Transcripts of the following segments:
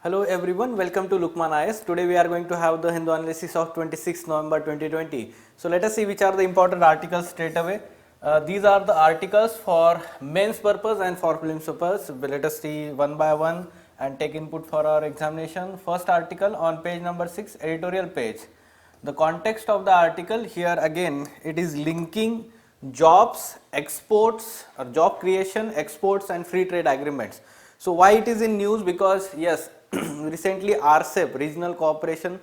Hello everyone, welcome to Lukman IS. Today we are going to have the Hindu analysis of 26 November 2020. So let us see which are the important articles straight away. These are the articles for mains purpose and for prelims purpose. Let us see one by one and take input for our examination. First article on page number 6, editorial page. The context of the article here again, it is linking jobs, exports or job creation, exports and free trade agreements. So why it is in news? Because yes, recently RCEP, Regional Cooperation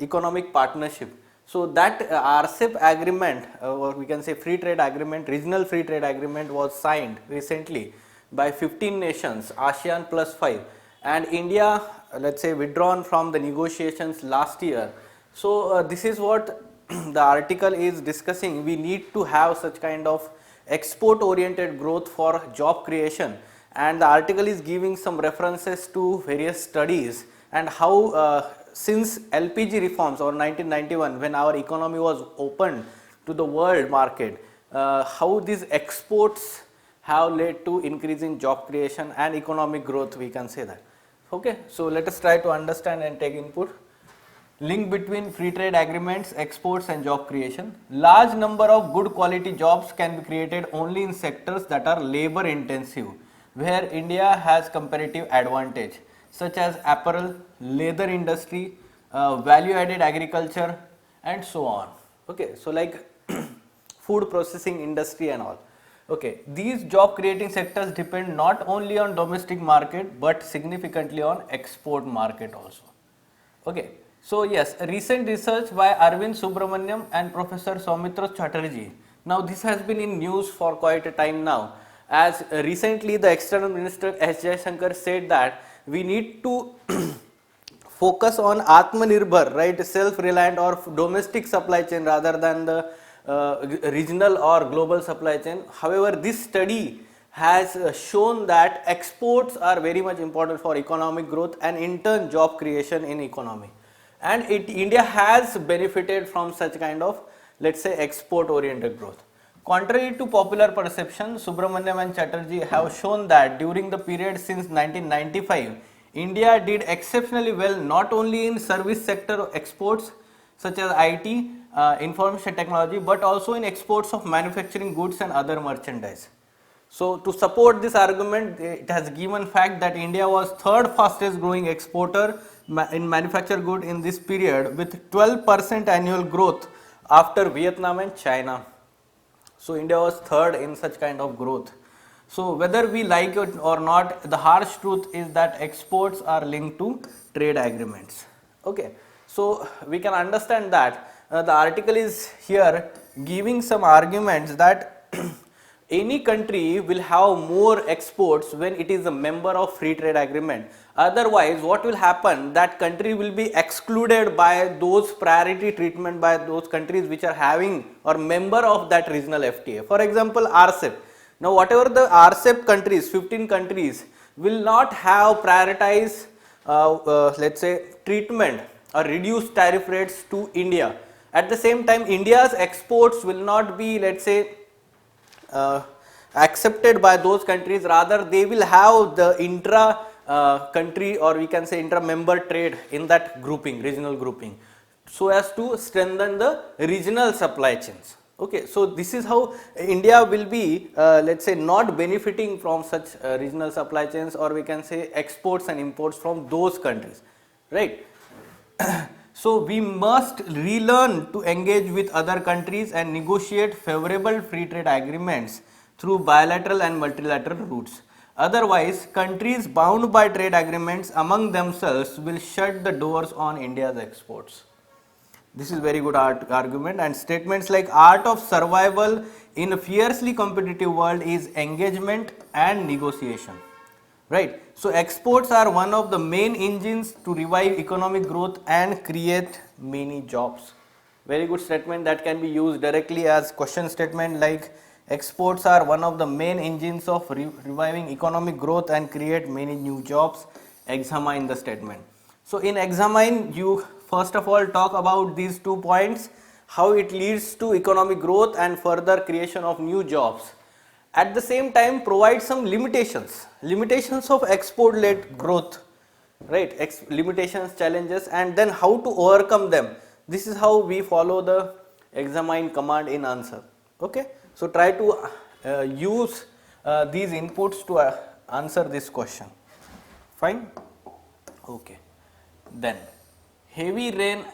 Economic Partnership. So that RCEP agreement, or we can say free trade agreement, regional free trade agreement was signed recently by 15 nations, ASEAN plus 5, and India, let's say, withdrawn from the negotiations last year. So this is what the article is discussing. We need to have such kind of export oriented growth for job creation, and the article is giving some references to various studies and how since LPG reforms or 1991, when our economy was opened to the world market, how these exports have led to increase in job creation and economic growth, we can say that. Okay, so let us try to understand and take input. Link between free trade agreements, exports and job creation. Large number of good quality jobs can be created only in sectors that are labor intensive, where India has comparative advantage, such as apparel, leather industry, value added agriculture and so on. Okay, so like food processing industry and all. Okay, these job creating sectors depend not only on domestic market but significantly on export market also. Okay, so yes, recent research by Arvind Subramaniam and Professor Soumitra Chatterjee. Now this has been in news for quite a time now, as recently the External Minister S. Jaishankar said that we need to focus on Atmanirbhar, right, self-reliant or domestic supply chain rather than the regional or global supply chain. However, this study has shown that exports are very much important for economic growth and in turn job creation in economy, and India has benefited from such kind of, let's say, export oriented growth. Contrary to popular perception, Subramaniam and Chatterjee have shown that during the period since 1995, India did exceptionally well not only in service sector exports such as IT, information technology, but also in exports of manufacturing goods and other merchandise. So to support this argument, it has given fact that India was third fastest growing exporter in manufactured good in this period with 12% annual growth after Vietnam and China. So India was third in such kind of growth. So whether we like it or not, the harsh truth is that exports are linked to trade agreements. Okay, so we can understand that the article is here giving some arguments that any country will have more exports when it is a member of free trade agreement. Otherwise, what will happen, that country will be excluded by those priority treatment by those countries which are having or member of that regional FTA. For example, RCEP. Now, whatever the RCEP countries, 15 countries will not have prioritized, let's say, treatment or reduced tariff rates to India. At the same time, India's exports will not be, let's say, accepted by those countries. Rather, they will have the intra country, or we can say intra member trade in that grouping, regional grouping, so as to strengthen the regional supply chains. Okay, so this is how India will be, let's say, not benefiting from such regional supply chains, or we can say exports and imports from those countries, right? So we must relearn to engage with other countries and negotiate favorable free trade agreements through bilateral and multilateral routes. Otherwise, countries bound by trade agreements among themselves will shut the doors on India's exports. This is very good argument, and statements like art of survival in a fiercely competitive world is engagement and negotiation. Right. So exports are one of the main engines to revive economic growth and create many jobs. Very good statement that can be used directly as question statement, like exports are one of the main engines of reviving economic growth and create many new jobs. Examine the statement. So in examine, you first of all talk about these 2 points, how it leads to economic growth and further creation of new jobs. At the same time, provide some limitations of export led growth, right? Limitations, challenges, and then how to overcome them. This is how we follow the examine command in answer. Okay, so try to use these inputs to answer this question. Fine. Okay, then heavy rain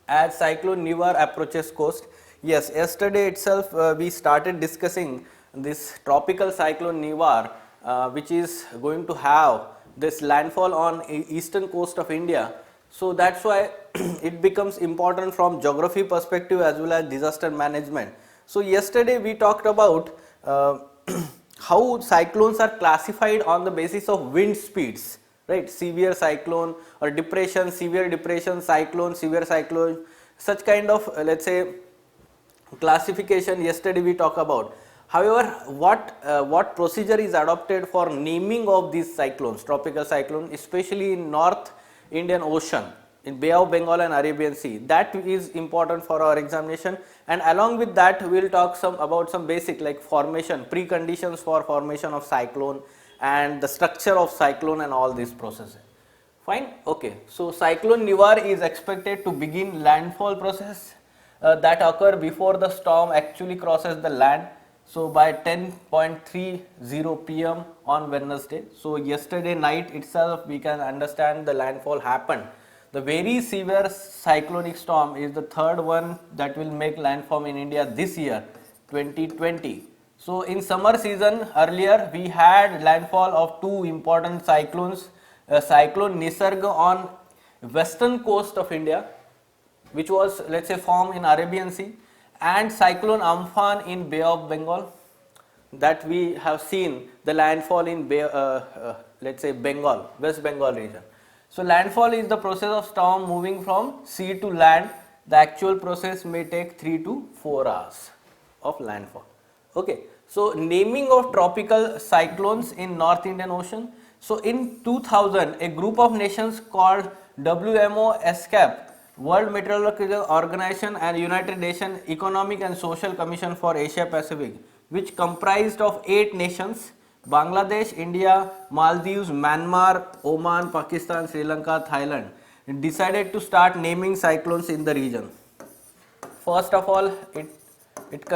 as cyclone Nivar approaches coast. Yes, yesterday itself we started discussing this tropical cyclone Nivar, which is going to have this landfall on eastern coast of India. So that's why it becomes important from geography perspective as well as disaster management. So yesterday we talked about how cyclones are classified on the basis of wind speeds, right? Severe cyclone or depression, severe depression, cyclone, severe cyclone, such kind of let's say classification yesterday we talked about. However, what procedure is adopted for naming of these cyclones, tropical cyclone, especially in North Indian Ocean, in Bay of Bengal and Arabian Sea, that is important for our examination. And along with that, we will talk about some basic like formation, preconditions for formation of cyclone and the structure of cyclone and all these processes. Fine. Okay. So cyclone Nivar is expected to begin landfall process that occur before the storm actually crosses the land. So by 10:30 p.m. on Wednesday. So yesterday night itself we can understand the landfall happened. The very severe cyclonic storm is the third one that will make landfall in India this year, 2020. So in summer season earlier we had landfall of two important cyclones, cyclone Nisarga on western coast of India, which was let's say formed in Arabian Sea, and cyclone Amphan in Bay of Bengal, that we have seen the landfall in let's say Bengal, West Bengal region. So landfall is the process of storm moving from sea to land. The actual process may take 3 to 4 hours of landfall. Okay. So naming of tropical cyclones in North Indian Ocean. So in 2000, a group of nations called WMO ESCAP, World Meteorological Organization, and United Nations Economic and Social Commission for Asia Pacific, which comprised of 8 nations, Bangladesh, India, Maldives, Myanmar, Oman, Pakistan, Sri Lanka, Thailand, decided to start naming cyclones in the region. First of all, it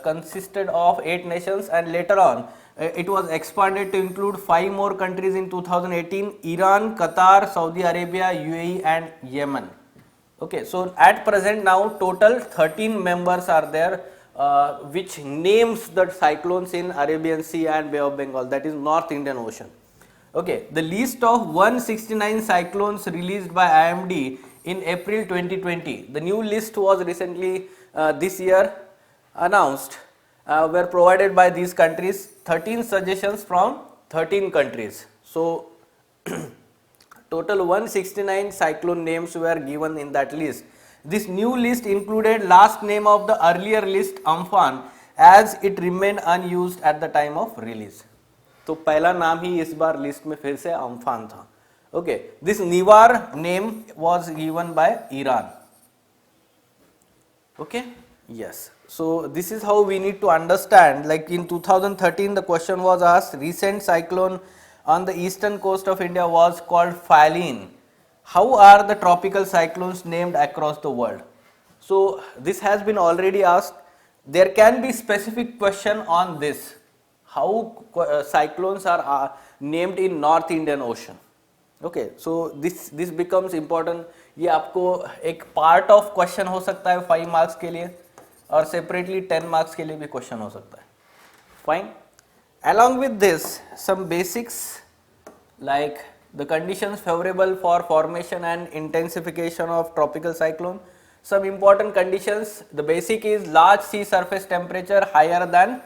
consisted of 8 nations, and later on it was expanded to include 5 more countries in 2018: Iran, Qatar, Saudi Arabia, UAE and Yemen. Okay, so at present now total 13 members are there, which names the cyclones in Arabian Sea and Bay of Bengal, that is North Indian Ocean. Okay, the list of 169 cyclones released by IMD in April 2020. The new list was recently this year announced, were provided by these countries. 13 suggestions from 13 countries. So total 169 cyclone names were given in that list. This new list included last name of the earlier list, Amphan, as it remained unused at the time of release. तो पहला नाम ही इस बार list में फिर से Amphan था. Okay, this Nivar name was given by Iran. Okay, yes. So this is how we need to understand. Like in 2013, the question was asked: recent cyclone on the eastern coast of India was called Phylline. How are the tropical cyclones named across the world? So this has been already asked. There can be specific question on this. How cyclones are named in North Indian Ocean. Okay, so this becomes important. ये आपको एक part of question हो सकता है 5 marks के लिए, और separately 10 marks के लिए भी question हो सकता है. Fine. Along with this, some basics like the conditions favorable for formation and intensification of tropical cyclone. Some important conditions. The basic is large sea surface temperature higher than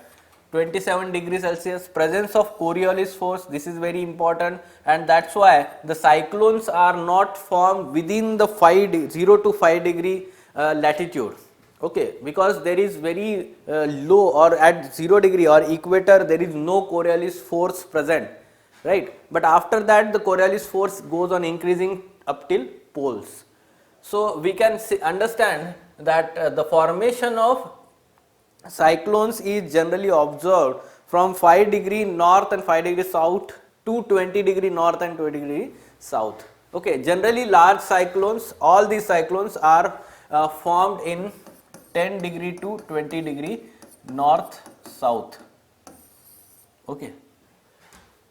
27 degrees Celsius, presence of Coriolis force, this is very important, and that's why the cyclones are not formed within the 0 to 5 degree latitude. Okay, because there is very low, or at 0 degree or equator there is no Coriolis force present, right? But after that the Coriolis force goes on increasing up till poles. So we can understand that the formation of cyclones is generally observed from 5 degree north and 5 degree south to 20 degree north and 20 degree south. Okay, generally large cyclones, all these cyclones are formed in 10 degree to 20 degree north south. Okay,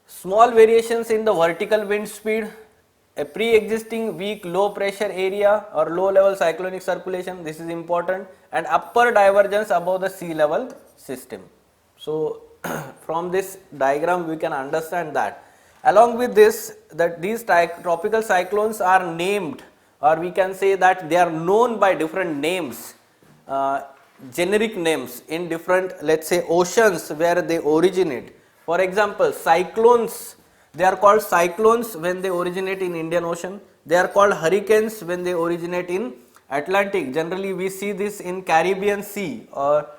small variations in the vertical wind speed, a pre-existing weak low pressure area or low level cyclonic circulation, this is important, and upper divergence above the sea level system. So from this diagram we can understand that. Along with this, that these tropical cyclones are named, or we can say that they are known by different names, generic names in different, let's say, oceans where they originate. For example, cyclones, they are called cyclones when they originate in Indian Ocean. They are called hurricanes when they originate in Atlantic. Generally we see this in Caribbean Sea, or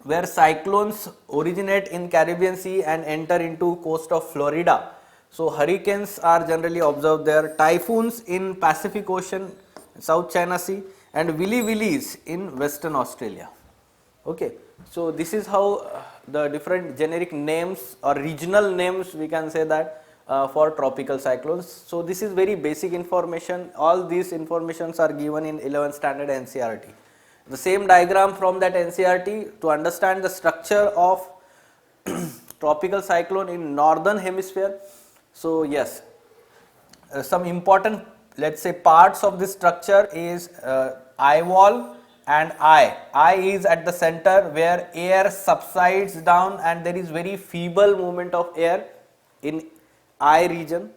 where cyclones originate in Caribbean Sea and enter into coast of Florida. So hurricanes are generally observed there, typhoons in Pacific Ocean, South China Sea, and willy willies in Western Australia. Okay, so this is how the different generic names or regional names, we can say that, for tropical cyclones. So this is very basic information. All these informations are given in 11th standard NCERT. The same diagram from that NCERT to understand the structure of tropical cyclone in northern hemisphere. So yes, some important, let's say, parts of this structure is eye wall and eye. Eye is at the center where air subsides down and there is very feeble movement of air in eye region.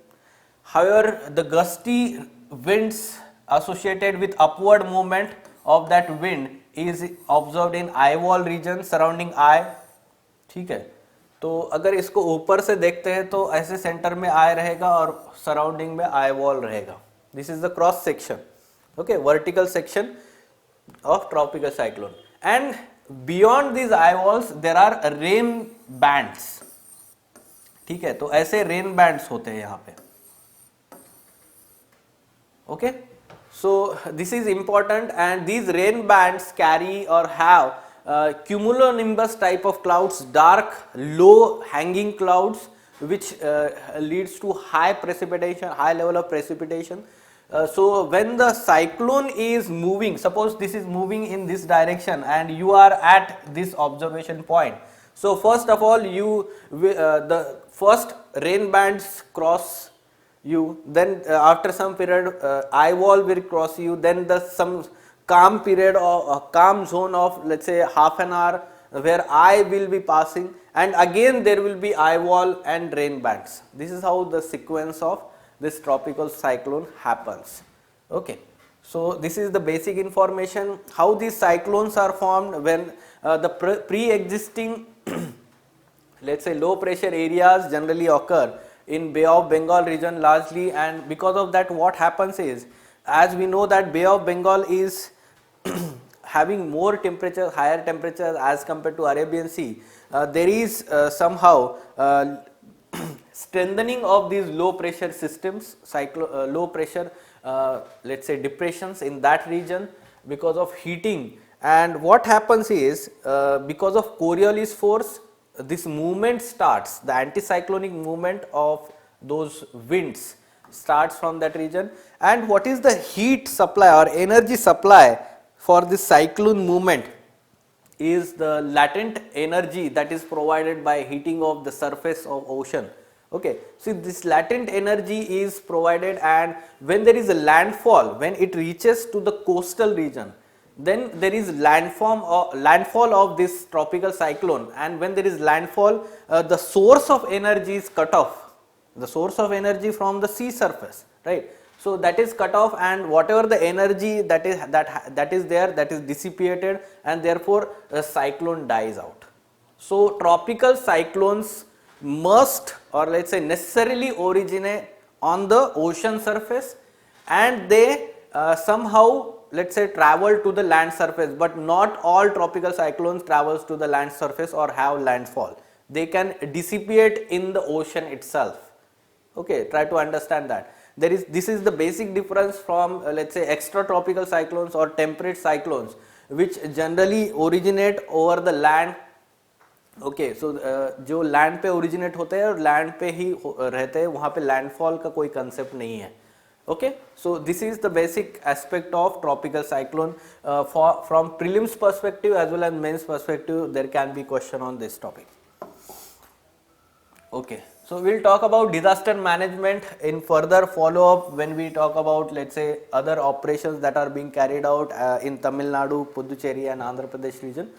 However, the gusty winds associated with upward movement of that wind is observed in eye wall region surrounding eye. ठीक है, तो अगर इसको ऊपर से देखते हैं तो ऐसे सेंटर में आई रहेगा और सराउंडिंग में आई वॉल रहेगा. This is the cross section, okay, vertical section of tropical cyclone. And beyond this eye walls there are rain bands. ठीक है, तो ऐसे रेन बैंड्स होते हैं यहाँ पे. Okay, so this is important, and these rain bands carry or have cumulonimbus type of clouds, dark low hanging clouds, which leads to high precipitation, high level of precipitation. So when the cyclone is moving, suppose this is moving in this direction and you are at this observation point. So first of all, the first rain bands cross you, then after some period eye wall will cross you, then the some calm period or calm zone of, let's say, half an hour where eye will be passing, and again there will be eye wall and rain bands. This is how the sequence of this tropical cyclone happens. Okay, so this is the basic information how these cyclones are formed when the pre-existing let's say low pressure areas generally occur in Bay of Bengal region largely, and because of that what happens is, as we know that Bay of Bengal is having more temperature, higher temperatures as compared to Arabian Sea, there is somehow strengthening of these low pressure systems, low pressure let's say depressions in that region because of heating. And what happens is because of Coriolis force, this movement starts, the anticyclonic movement of those winds starts from that region. And what is the heat supply or energy supply for this cyclone movement is the latent energy that is provided by heating of the surface of ocean. Okay, so this latent energy is provided, and when there is a landfall, when it reaches to the coastal region, then there is landfall of this tropical cyclone, and when there is landfall, the source of energy is cut off, the source of energy from the sea surface, right? So that is cut off, and whatever the energy that is there, that is dissipated, and therefore the cyclone dies out. So tropical cyclones must, or let's say necessarily, originate on the ocean surface, and they somehow, let's say, travel to the land surface, but not all tropical cyclones travels to the land surface or have landfall. They can dissipate in the ocean itself. Okay, try to understand that. This is the basic difference from let's say extratropical cyclones or temperate cyclones, which generally originate over the land okay so जो land पे originate होते हैं और land पे ही रहते हैं, वहाँ पे लैंडफॉल का कोई कंसेप्ट नहीं है. Okay, so this is the basic aspect of tropical cyclone. From prelims perspective as well as mains perspective, there can be question on this topic. Okay, so we'll talk about disaster management in further follow up when we talk about, let's say, other operations that are being carried out in Tamil Nadu, Puducherry and Andhra Pradesh region.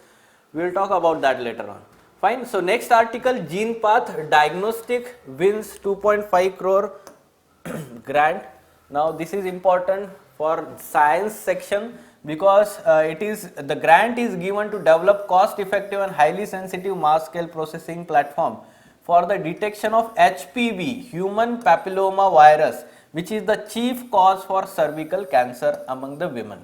We'll talk about that later on. Fine. So next article, GenePath Diagnostic wins 2.5 crore grant. Now this is important for science section because the grant is given to develop cost effective and highly sensitive mass scale processing platform for the detection of HPV, human papilloma virus, which is the chief cause for cervical cancer among the women.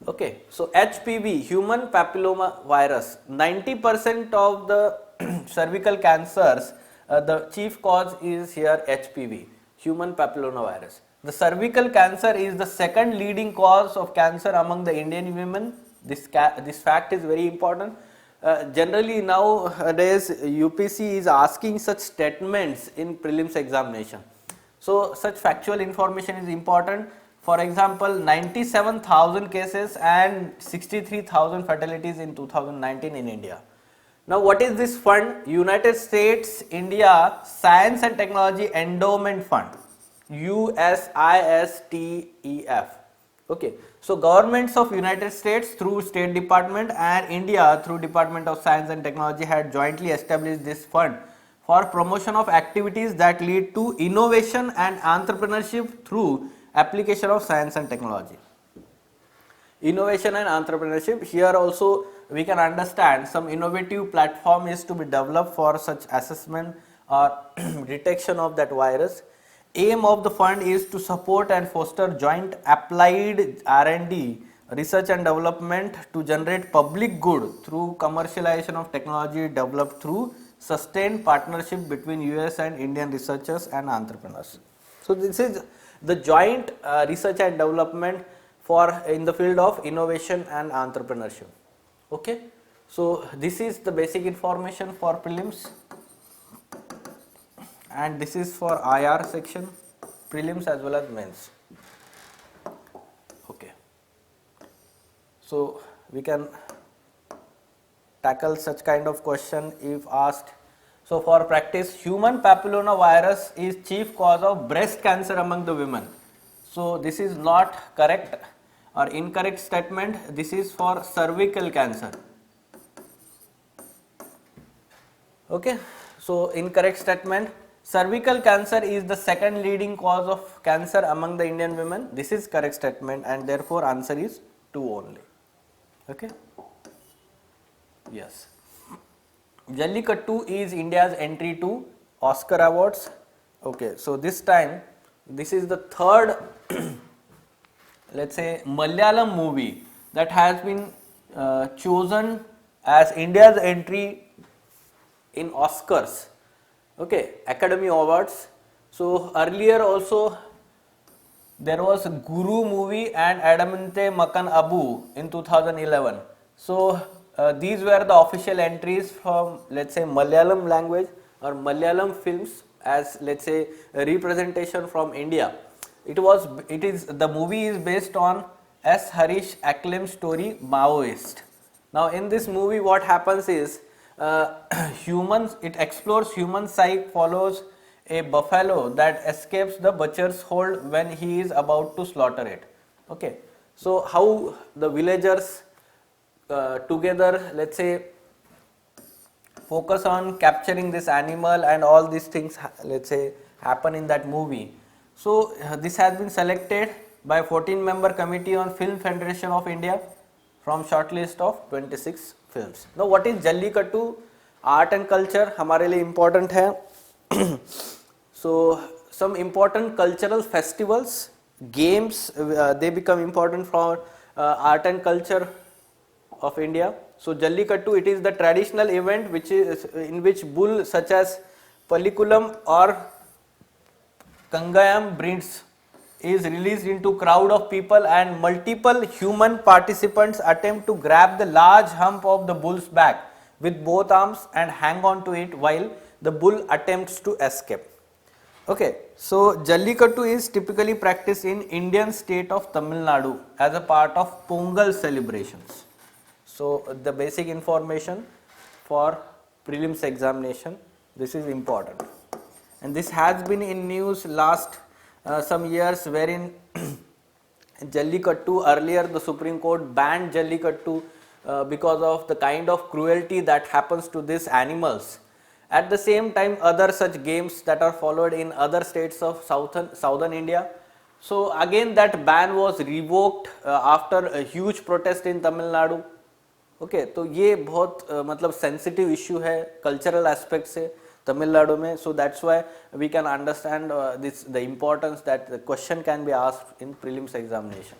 Okay, so HPV, human papilloma virus, 90% of the cervical cancers, the chief cause is here HPV, human papilloma virus. The cervical cancer is the second leading cause of cancer among the Indian women. This fact is very important. Generally nowadays UPC is asking such statements in prelims examination. So such factual information is important. For example, 97,000 cases and 63,000 fatalities in 2019 in India. Now what is this fund? United States India Science and Technology Endowment Fund, USISTEF. Okay, so governments of United States through State Department and India through Department of Science and Technology had jointly established this fund for promotion of activities that lead to innovation and entrepreneurship through application of science and technology. Innovation and entrepreneurship, here also we can understand some innovative platform is to be developed for such assessment or detection of that virus. Aim of the fund is to support and foster joint applied R&D, research and development to generate public good through commercialization of technology developed through sustained partnership between US and Indian researchers and entrepreneurs. So this is the joint research and development for in the field of innovation and entrepreneurship. Okay, so this is the basic information for prelims, and this is for IR section, prelims as well as mains. Okay, so we can tackle such kind of question if asked. So for practice, human papilloma virus is chief cause of breast cancer among the women. So this is not correct or incorrect statement. This is for cervical cancer. Okay, so incorrect statement. Cervical cancer is the second leading cause of cancer among the Indian women. This is correct statement, and therefore answer is 2 only. Okay. Yes. Jallikattu is India's entry to Oscar Awards. Okay, so this time, this is the third let's say Malayalam movie that has been chosen as India's entry in Oscars. Okay, Academy Awards. So earlier also there was Guru movie and Adamante Makan Abu in 2011. So these were the official entries from, let's say, Malayalam language or Malayalam films as, let's say, a representation from India. The movie is based on S. Harish acclaimed story Maoist. Now in this movie what happens is it explores human psyche, follows a buffalo that escapes the butcher's hold when he is about to slaughter it. Okay, so how the villagers together, let's say, focus on capturing this animal and all these things, let's say, happen in that movie. So this has been selected by 14-member committee on Film Federation of India from shortlist of 26 films. Now what is Jallikattu? Art and culture हमारे लिए important है. So some important cultural festivals, games, they become important for art and culture of India. So Jallikattu, it is the traditional event in which bull such as Palikulam or Kangayam breeds is released into crowd of people, and multiple human participants attempt to grab the large hump of the bull's back, with both arms and hang on to it while the bull attempts to escape. Okay, so Jallikattu is typically practiced in Indian state of Tamil Nadu as a part of Pongal celebrations. So the basic information for prelims examination, this is important, and this has been in news last some years, wherein Jallikattu, earlier the Supreme Court banned Jallikattu because of the kind of cruelty that happens to these animals. At the same time, other such games that are followed in other states of southern India. So again that ban was revoked after a huge protest in Tamil Nadu. Okay तो ये बहुत मतलब sensitive issue है cultural aspect से तमिलनाडु में. So that's why we can understand this the importance that the question can be asked in prelims examination.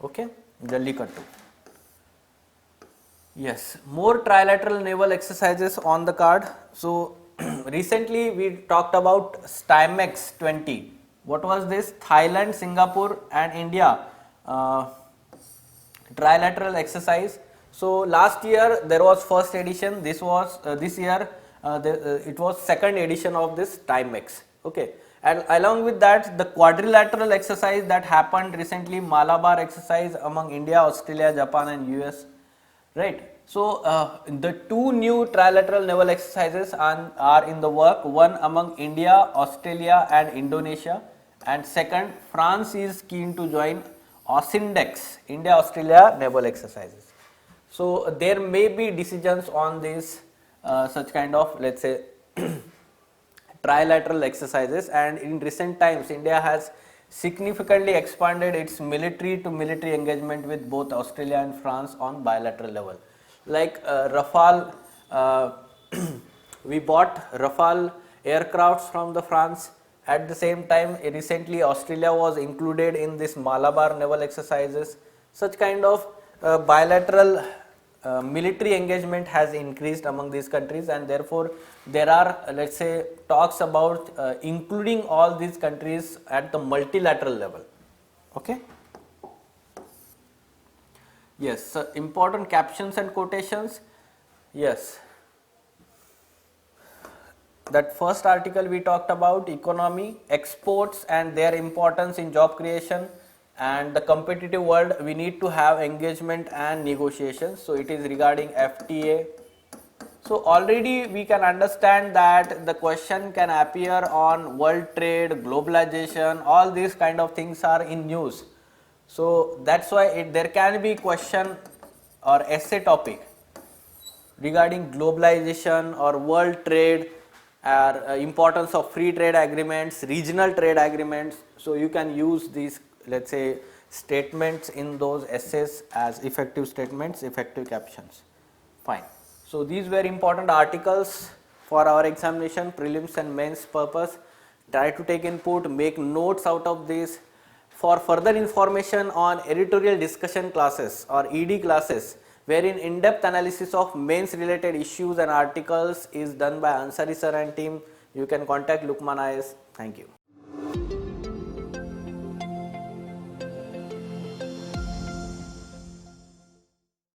Okay, jallikattu. Yes, more trilateral naval exercises on the card. So recently we talked about Stymex 20. What was this? Thailand, Singapore and India trilateral exercise. So last year there was first edition. This was this year it was second edition of this Stymex. Okay, and along with that the quadrilateral exercise that happened recently, Malabar exercise among India, Australia, Japan and US. Right. So the two new trilateral naval exercises are in the work. One among India, Australia and Indonesia, and second France is keen to join AUSINDEX, India Australia naval exercises. So there may be decisions on these such kind of, let's say, trilateral exercises, and in recent times India has significantly expanded its military to military engagement with both Australia and France on bilateral level. Like Rafale, we bought Rafale aircrafts from the France. At the same time, recently Australia was included in this Malabar naval exercises. Such kind of bilateral military engagement has increased among these countries, and therefore there are, let's say, talks about including all these countries at the multilateral level. Okay. Yes, so important captions and quotations. Yes, that first article we talked about economy, exports and their importance in job creation, and the competitive world we need to have engagement and negotiations. So it is regarding FTA. So already we can understand that the question can appear on world trade, globalization, all these kind of things are in news. So that's why there can be question or essay topic regarding globalization or world trade, or importance of free trade agreements, regional trade agreements. So you can use these, let's say, statements in those essays as effective statements, effective captions. Fine. So these were important articles for our examination, prelims and mains purpose. Try to take input, make notes out of this. For further information on editorial discussion classes or ED classes, wherein in-depth analysis of mains related issues and articles is done by Ansari sir and team, you can contact Luqman IAS. Thank you.